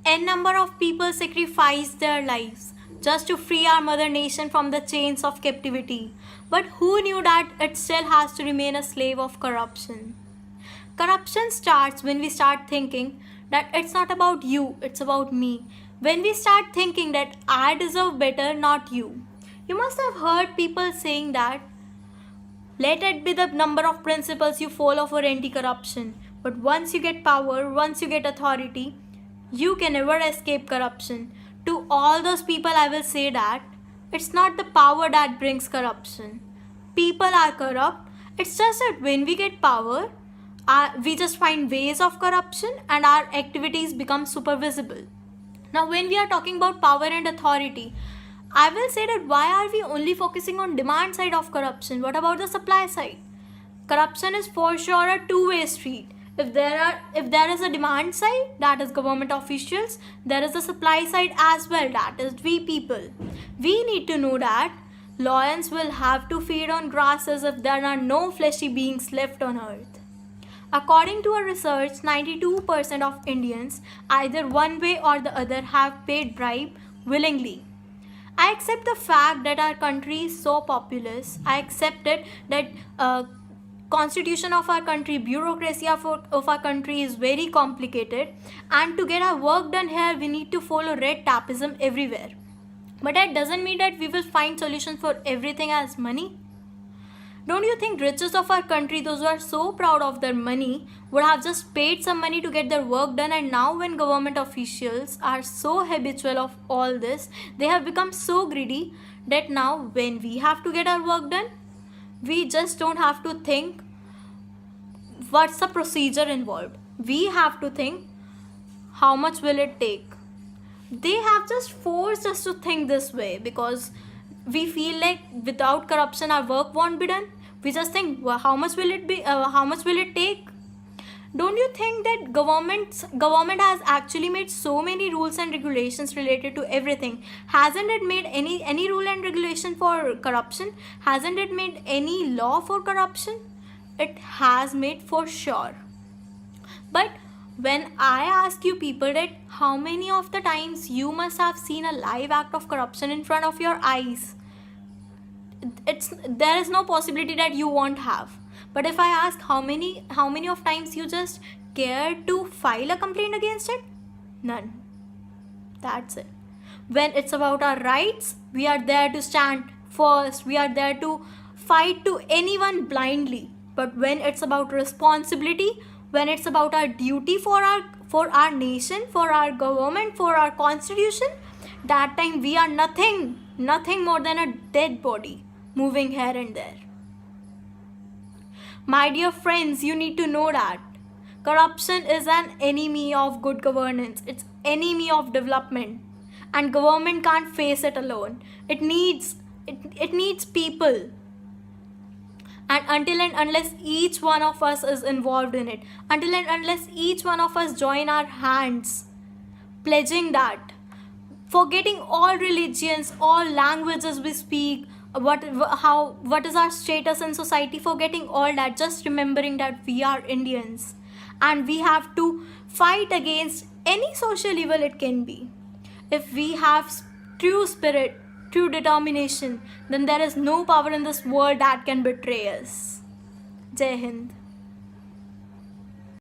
N number of people sacrifice their lives just to free our mother nation from the chains of captivity. But who knew that it still has to remain a slave of corruption? Corruption starts when we start thinking that it's not about you, it's about me. When we start thinking that I deserve better, not you. You must have heard people saying that let it be the number of principles you follow for anti-corruption. But once you get power, once you get authority, you can never escape corruption. To all those people, I will say that it's not the power that brings corruption. People are corrupt. It's just that when we get power, we just find ways of corruption and our activities become super visible. Now, when we are talking about power and authority, I will say that why are we only focusing on demand side of corruption? What about the supply side? Corruption is for sure a two-way street. If there is a demand side, that is government officials, there is a supply side as well, that is we people. We need to know that lions will have to feed on grasses if there are no fleshy beings left on earth. According to a research, 92% of Indians, either one way or the other, have paid bribe willingly. I accept the fact that our country is so populous. I accept it that constitution of our country, bureaucracy of our country is very complicated, and to get our work done here, we need to follow red tapeism everywhere. But that doesn't mean that we will find solutions for everything as money. Don't you think riches of our country, those who are so proud of their money, would have just paid some money to get their work done? And now when government officials are so habitual of all this, they have become so greedy that now when we have to get our work done, we just don't have to think what's the procedure involved. We have to think how much will it take. They have just forced us to think this way because we feel like without corruption our work won't be done. We just think, well, how much will it be? How much will it take? Don't you think that government has actually made so many rules and regulations related to everything? Hasn't it made any rule and regulation for corruption? Hasn't it made any law for corruption? It has made for sure. But when I ask you people that how many of the times you must have seen a live act of corruption in front of your eyes, there is no possibility that you won't have. But if I ask how many of times you just care to file a complaint against it? None. That's it. When it's about our rights, we are there to stand first. We are there to fight to anyone blindly. But when it's about responsibility, when it's about our duty for our nation, for our government, for our constitution, that time we are nothing more than a dead body moving here and there. My dear friends, you need to know that corruption is an enemy of good governance. It's enemy of development, and government can't face it alone. It needs people. And until and unless each one of us is involved in it, until and unless each one of us join our hands, pledging that, forgetting all religions, all languages we speak, what is our status in society, forgetting all that, just remembering that we are Indians and we have to fight against any social evil it can be. If we have true spirit, true determination, then there is no power in this world that can betray us. Jai Hind.